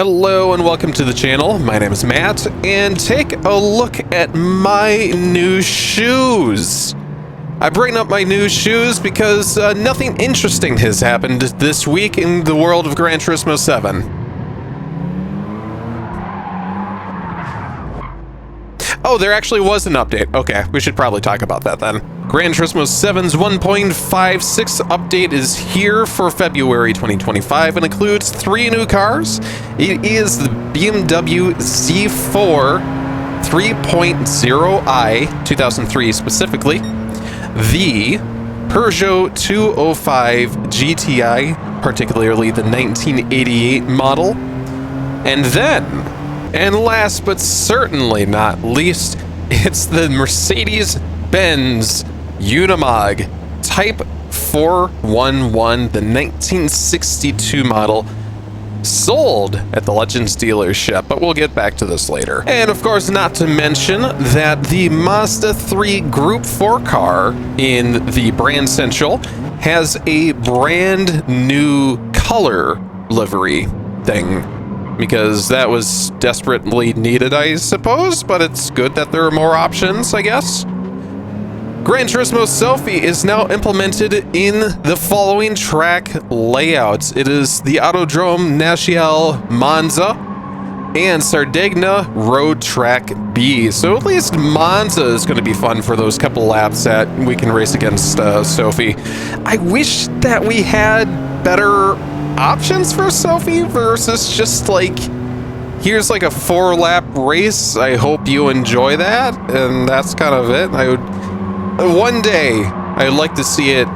Hello and welcome to the channel. My name is Matt, and take a look at my new shoes. I bring up my new shoes because nothing interesting has happened this week in the world of Gran Turismo 7. Oh, there actually was an update. Okay, we should probably talk about that then. Gran Turismo 7's 1.56 update is here for February 2025 and includes 3 new cars. It is the BMW Z4 3.0i 2003 specifically, the Peugeot 205 GTI, particularly the 1988 model, and then, and last but certainly not least, it's the Mercedes-Benz Unimog Type 411, the 1962 model, sold at the Legends dealership, but we'll get back to this later. And of course, not to mention that the Mazda 3 Group 4 car in the Brand Central has a brand new color livery thing, because that was desperately needed, I suppose, but it's good that there are more options, I guess. Gran Turismo Sophy is now implemented in the following track layouts. It is the Autodrome Nacional Monza and Sardegna Road Track B. So at least Monza is going to be fun for those couple laps that we can race against Sophy. I wish that we had better options for Sophy versus just like, here's like a 4-lap race. I hope you enjoy that, and that's kind of it. One day, I'd like to see it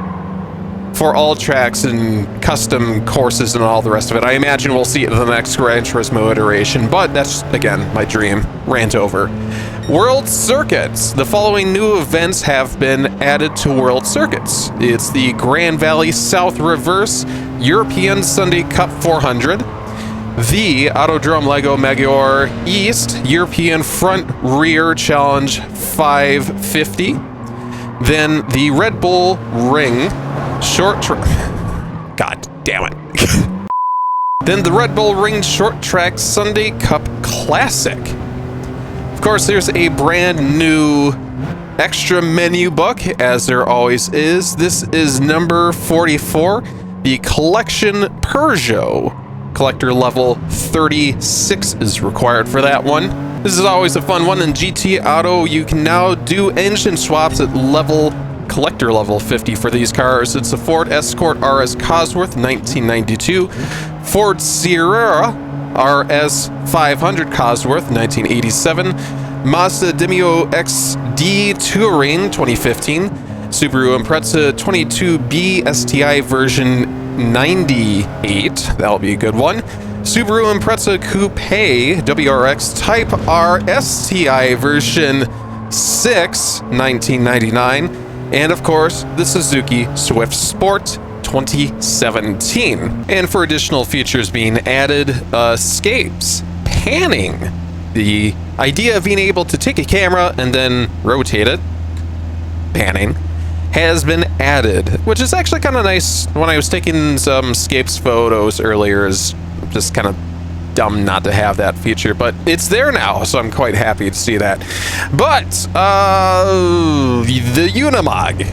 for all tracks and custom courses and all the rest of it. I imagine we'll see it in the next Gran Turismo iteration, but that's, again, my dream. Rant over. World Circuits. The following new events have been added to World Circuits. It's the Grand Valley South Reverse European Sunday Cup 400, the Autodrome Lego Maggiore East European Front Rear Challenge 550, then the Red Bull Ring Short Track. God damn it. Then the Red Bull Ring Short Track Sunday Cup Classic. Of course, there's a brand new extra menu book, as there always is. This is number 44, the Collection Peugeot. Collector level 36 is required for that one. This is always a fun one. In GT Auto, you can now do engine swaps at collector level 50 for these cars. It's a Ford Escort RS Cosworth 1992, Ford Sierra RS 500 Cosworth 1987, Mazda Demio XD Touring 2015, Subaru Impreza 22B STI version 98, that'll be a good one. Subaru Impreza Coupe WRX Type R STI version 6, 1999. And of course, the Suzuki Swift Sport 2017. And for additional features being added, Scapes, panning. The idea of being able to take a camera and then rotate it, panning, has been added, which is actually kind of nice. When I was taking some Scapes photos earlier, is just kind of dumb not to have that feature, but it's there now, so I'm quite happy to see that. But the Unimog,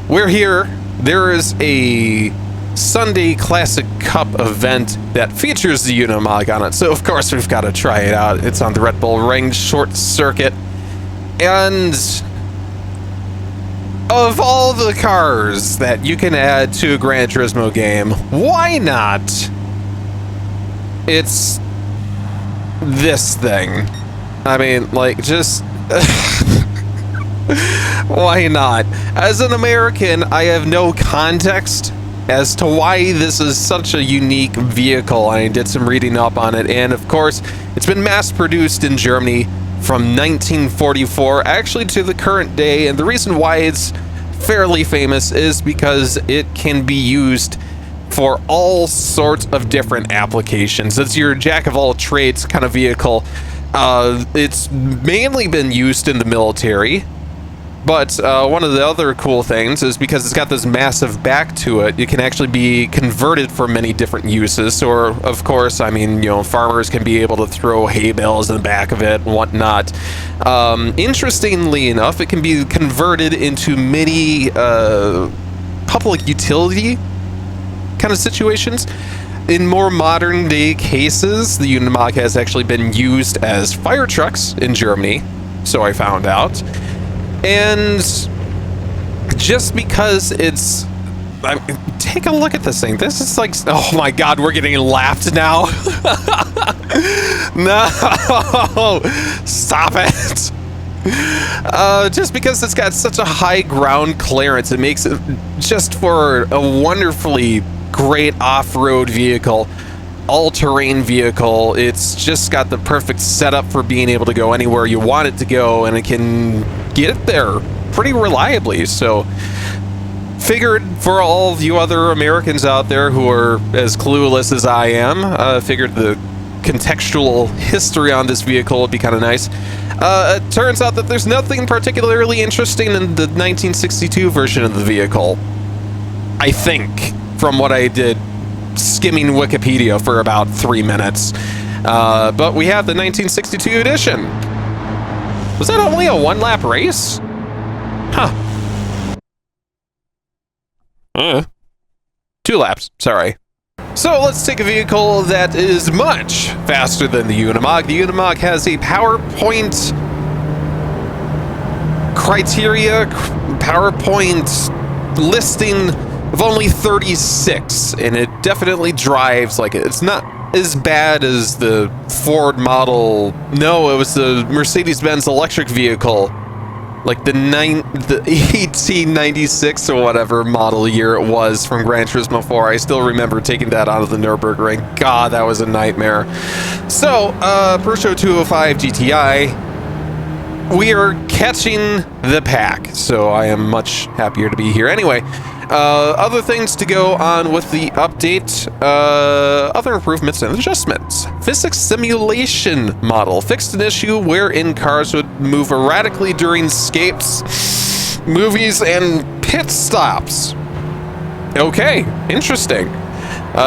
we're here. There is a Sunday Classic Cup event that features the Unimog on it, so of course we've got to try it out. It's on the Red Bull Ring Short Circuit, and of all the cars that you can add to a Gran Turismo game, why not? It's this thing. I mean, like, just why not? As an American, I have no context as to why this is such a unique vehicle. I did some reading up on it, and of course, it's been mass-produced in Germany from 1944 actually to the current day, and the reason why it's fairly famous is because it can be used for all sorts of different applications. It's your jack-of-all-trades kind of vehicle. It's mainly been used in the military, But one of the other cool things is because it's got this massive back to it, it can actually be converted for many different uses. So, of course, I mean, you know, farmers can be able to throw hay bales in the back of it and whatnot. Interestingly enough, it can be converted into many public utility kind of situations. In more modern day cases, the Unimog has actually been used as fire trucks in Germany, so I found out. And just because it's... take a look at this thing. This is like... oh my god, we're getting laughed now. No! Stop it! Just because it's got such a high ground clearance, it makes it just for a wonderfully great off-road vehicle, all-terrain vehicle. It's just got the perfect setup for being able to go anywhere you want it to go, and it can get there pretty reliably. So figured for all of you other Americans out there who are as clueless as I am, figured the contextual history on this vehicle would be kind of nice. It turns out that there's nothing particularly interesting in the 1962 version of the vehicle, I think, from what I did skimming Wikipedia for about 3 minutes. But we have the 1962 edition. Was that only a one-lap race? Huh. 2 laps, sorry. So let's take a vehicle that is much faster than the Unimog. The Unimog has a PowerPoint criteria, PowerPoint listing of only 36, and it definitely drives like it. It's not as bad as the Ford model. No, it was the Mercedes-Benz electric vehicle, like the 1896 or whatever model year it was from Gran Turismo 4. I still remember taking that out of the Nürburgring. God, that was a nightmare. So, Peugeot 205 GTI, we are catching the pack, so I am much happier to be here. Anyway, other things to go on with the update, other improvements and adjustments. Physics simulation model fixed an issue wherein cars would move erratically during Scapes, movies, and pit stops. Okay, interesting.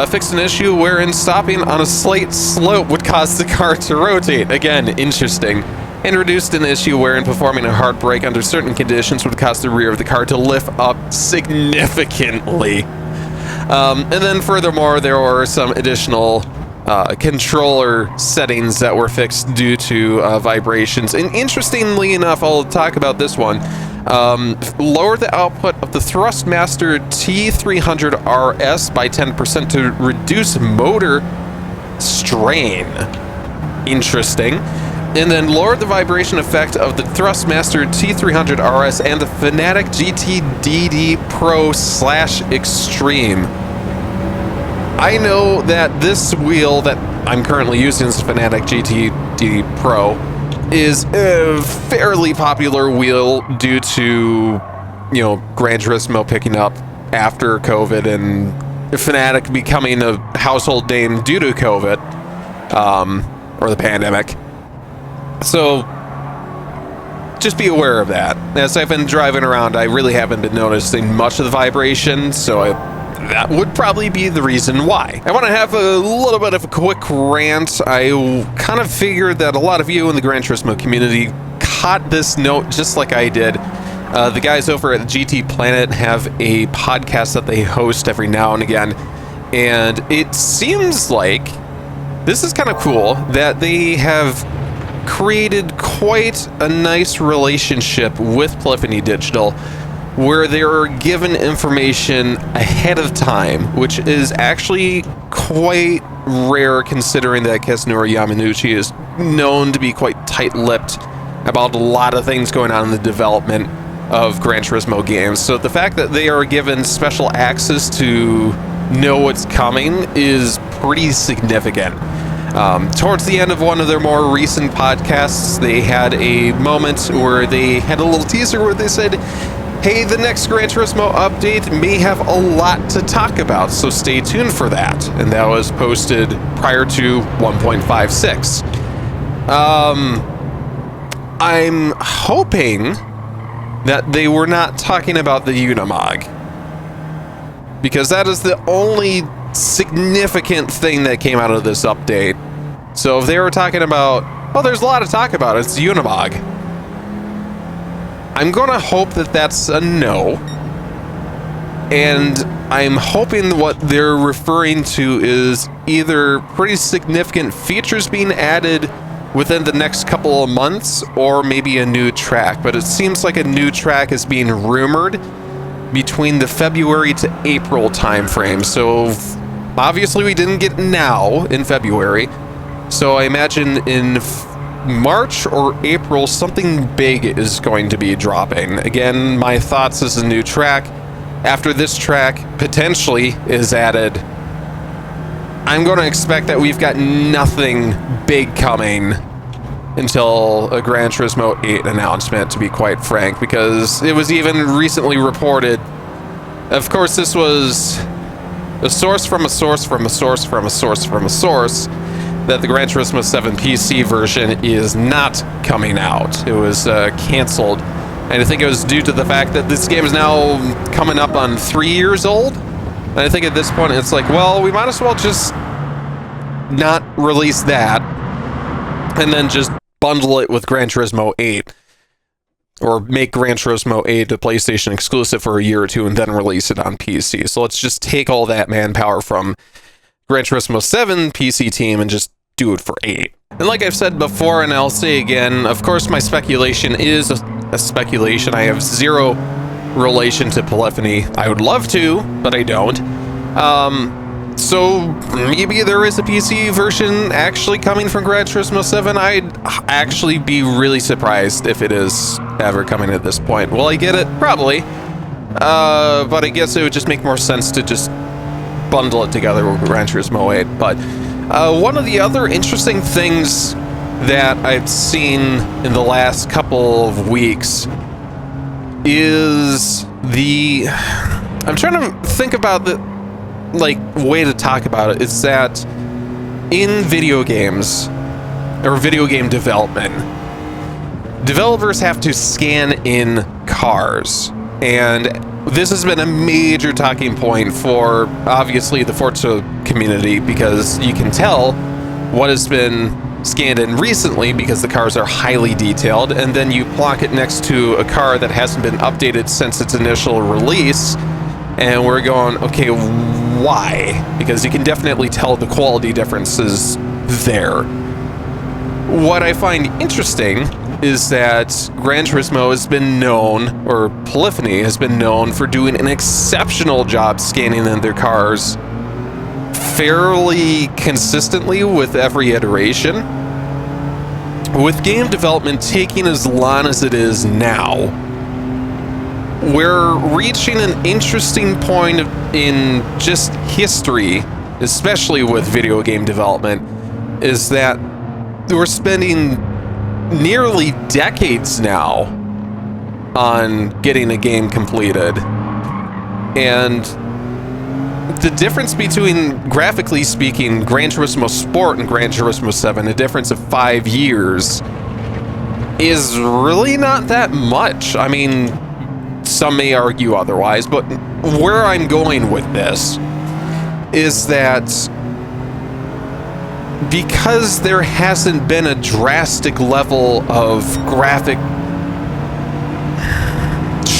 Fixed an issue wherein stopping on a slight slope would cause the car to rotate. Again, interesting. And reduced an issue wherein performing a hard brake under certain conditions would cause the rear of the car to lift up significantly. And then furthermore, there were some additional controller settings that were fixed due to vibrations. And interestingly enough, I'll talk about this one. Lowered the output of the Thrustmaster T300RS by 10% to reduce motor strain. Interesting. And then lowered the vibration effect of the Thrustmaster T300 RS and the Fanatic GT DD Pro / Extreme. I know that this wheel that I'm currently using, this Fanatic GT DD Pro, is a fairly popular wheel due to, you know, Gran Turismo picking up after COVID and Fanatic becoming a household name due to COVID, or the pandemic. So, just be aware of that. As I've been driving around, I really haven't been noticing much of the vibration, so that would probably be the reason why. I want to have a little bit of a quick rant. I kind of figured that a lot of you in the Gran Turismo community caught this note just like I did. The guys over at GT Planet have a podcast that they host every now and again, and it seems like this is kind of cool that they have created quite a nice relationship with Polyphony Digital, where they are given information ahead of time, which is actually quite rare considering that Kazunori Yamanuchi is known to be quite tight-lipped about a lot of things going on in the development of Gran Turismo games. So the fact that they are given special access to know what's coming is pretty significant. Towards the end of one of their more recent podcasts, they had a moment where they had a little teaser where they said, hey, the next Gran Turismo update may have a lot to talk about, so stay tuned for that. And that was posted prior to 1.56. I'm hoping that they were not talking about the Unimog. Because that is the only significant thing that came out of this update. So if they were talking about, oh, there's a lot to talk about, it's Unimog. I'm gonna hope that that's a no. And I'm hoping what they're referring to is either pretty significant features being added within the next couple of months, or maybe a new track. But it seems like a new track is being rumored between the February to April timeframe. So obviously we didn't get now in February. So I imagine in March or April, something big is going to be dropping. Again, my thoughts is a new track. After this track potentially is added, I'm going to expect that we've got nothing big coming until a Gran Turismo 8 announcement, to be quite frank, because it was even recently reported. Of course, this was a source from a source from a source from a source from a source that the Gran Turismo 7 PC version is not coming out. It was canceled. And I think it was due to the fact that this game is now coming up on 3 years old. And I think at this point it's like, well, we might as well just not release that and then just bundle it with Gran Turismo 8. Or make Gran Turismo 8 a PlayStation exclusive for a year or two and then release it on PC. So let's just take all that manpower from Gran Turismo 7 PC team and just do it for 8. And like I've said before, and I'll say again, of course my speculation is a speculation. I have zero relation to polyphony. I would love to, but I don't. So maybe there is a PC version actually coming from Gran Turismo 7. I'd actually be really surprised if it is ever coming at this point. Will I get it? Probably. But I guess it would just make more sense to just bundle it together with Gran Turismo 8. But one of the other interesting things that I've seen in the last couple of weeks is I'm trying to think about the way to talk about it. It's that in video games or video game development, developers have to scan in cars, and this has been a major talking point for obviously the Forza community, because you can tell what has been scanned in recently because the cars are highly detailed, and then you plonk it next to a car that hasn't been updated since its initial release, and we're going, okay, why? Because you can definitely tell the quality differences there. What I find interesting is that Gran Turismo has been known, or Polyphony has been known, for doing an exceptional job scanning in their cars fairly consistently with every iteration. With game development taking as long as it is now, we're reaching an interesting point in just history, especially with video game development, is that we're spending nearly decades now on getting a game completed. And the difference between, graphically speaking, Gran Turismo Sport and Gran Turismo 7, a difference of 5 years, is really not that much. I mean, some may argue otherwise, but where I'm going with this is that because there hasn't been a drastic level of graphic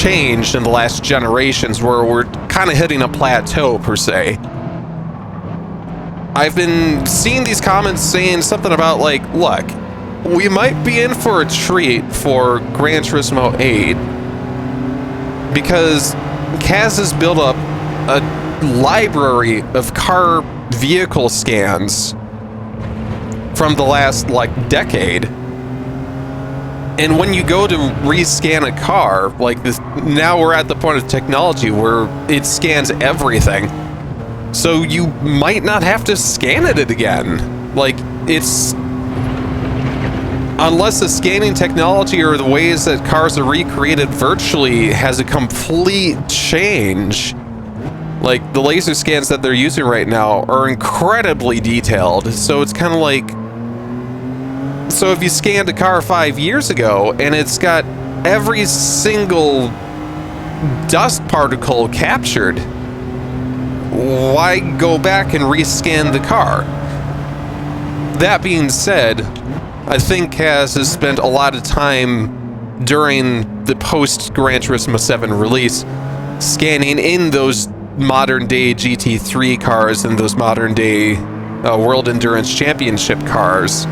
change in the last generations, where we're kind of hitting a plateau per se, I've been seeing these comments saying something about like, look, we might be in for a treat for Gran Turismo 8 because Kaz has built up a library of car vehicle scans from the last decade, and when you go to rescan a car like this, now we're at the point of technology where it scans everything, so you might not have to scan it again. Like, it's, unless the scanning technology or the ways that cars are recreated virtually has a complete change. Like, the laser scans that they're using right now are incredibly detailed, so it's kind of like, so if you scanned a car 5 years ago and it's got every single dust particle captured, why go back and rescan the car? That being said, I think Kaz has spent a lot of time during the post Gran Turismo 7 release scanning in those modern day GT3 cars and those modern day World Endurance Championship cars.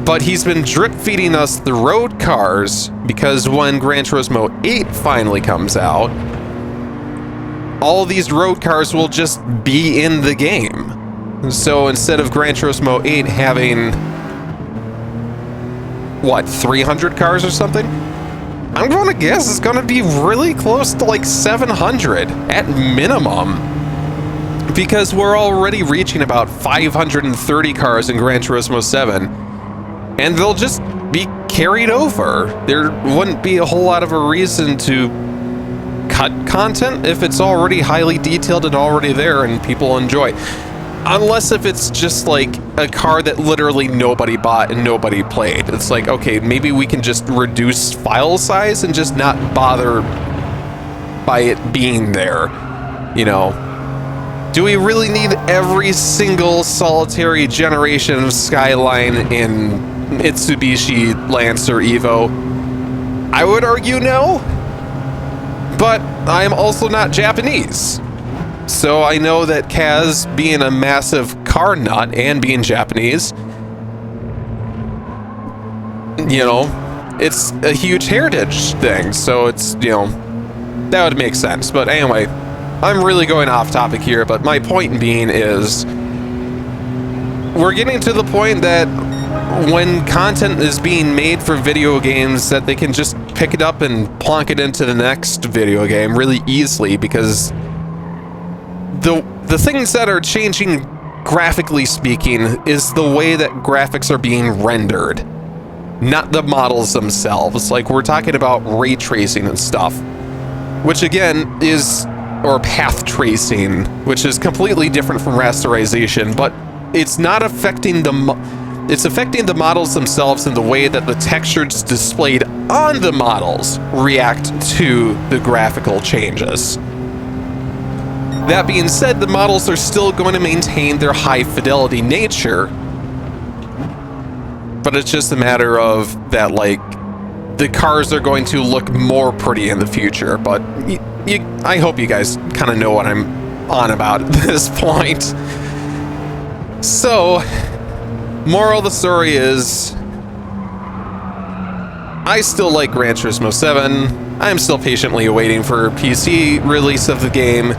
But he's been drip feeding us the road cars because when Gran Turismo 8 finally comes out, all these road cars will just be in the game. So instead of Gran Turismo 8 having, what, 300 cars or something? I'm going to guess it's going to be really close to like 700 at minimum. Because we're already reaching about 530 cars in Gran Turismo 7. And they'll just be carried over. There wouldn't be a whole lot of a reason to cut content if it's already highly detailed and already there and people enjoy. Unless if it's just like a car that literally nobody bought and nobody played. It's like, okay, maybe we can just reduce file size and just not bother by it being there, you know? Do we really need every single solitary generation of Skyline in Mitsubishi Lancer Evo? I would argue no, but I'm also not Japanese. So I know that Kaz, being a massive car nut and being Japanese, you know, it's a huge heritage thing. So it's, you know, that would make sense. But anyway, I'm really going off topic here, but my point being is we're getting to the point that when content is being made for video games that they can just pick it up and plonk it into the next video game really easily, because the things that are changing graphically speaking is the way that graphics are being rendered, not the models themselves. Like, we're talking about ray tracing and stuff, which again is, or path tracing, which is completely different from rasterization, but it's not affecting it's affecting the models themselves and the way that the textures displayed on the models react to the graphical changes. That being said, the models are still going to maintain their high fidelity nature, but it's just a matter of that, like, the cars are going to look more pretty in the future. But I hope you guys kind of know what I'm on about at this point. So, moral of the story is, I still like Gran Turismo 7. I'm still patiently awaiting for PC release of the game.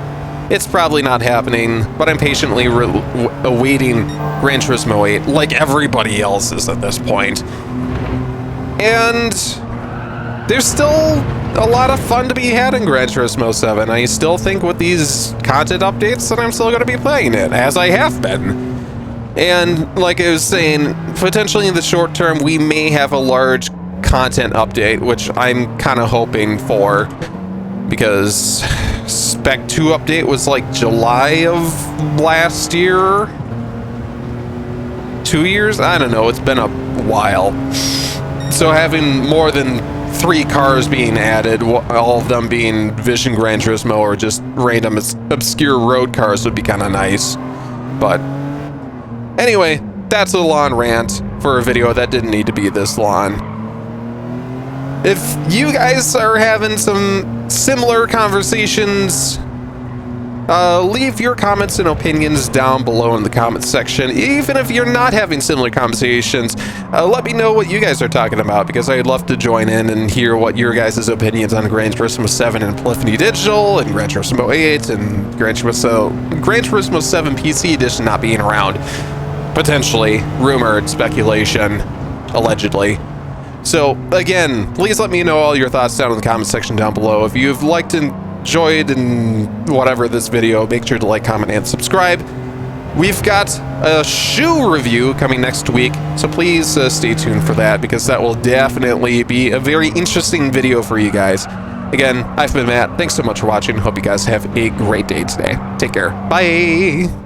It's probably not happening, but I'm patiently awaiting Gran Turismo 8 like everybody else is at this point. And there's still a lot of fun to be had in Gran Turismo 7. I still think with these content updates that I'm still going to be playing it, as I have been. And like I was saying, potentially in the short term, we may have a large content update, which I'm kind of hoping for, because Spec 2 update was like July of last year? 2 years? I don't know, it's been a while. So having more than 3 cars being added, all of them being Vision Gran Turismo or just random obscure road cars, would be kind of nice. But anyway, that's a long rant for a video that didn't need to be this long. If you guys are having some similar conversations, leave your comments and opinions down below in the comments section. Even if you're not having similar conversations, let me know what you guys are talking about, because I'd love to join in and hear what your guys' opinions on Gran Turismo 7 and Polyphony Digital, and Gran Turismo 8, and Gran Turismo 7 PC Edition not being around. Potentially, rumored, speculation, allegedly. So, again, please let me know all your thoughts down in the comment section down below. If you've liked and enjoyed and whatever this video, make sure to like, comment, and subscribe. We've got a shoe review coming next week, so please stay tuned for that, because that will definitely be a very interesting video for you guys. Again, I've been Matt. Thanks so much for watching. Hope you guys have a great day today. Take care. Bye!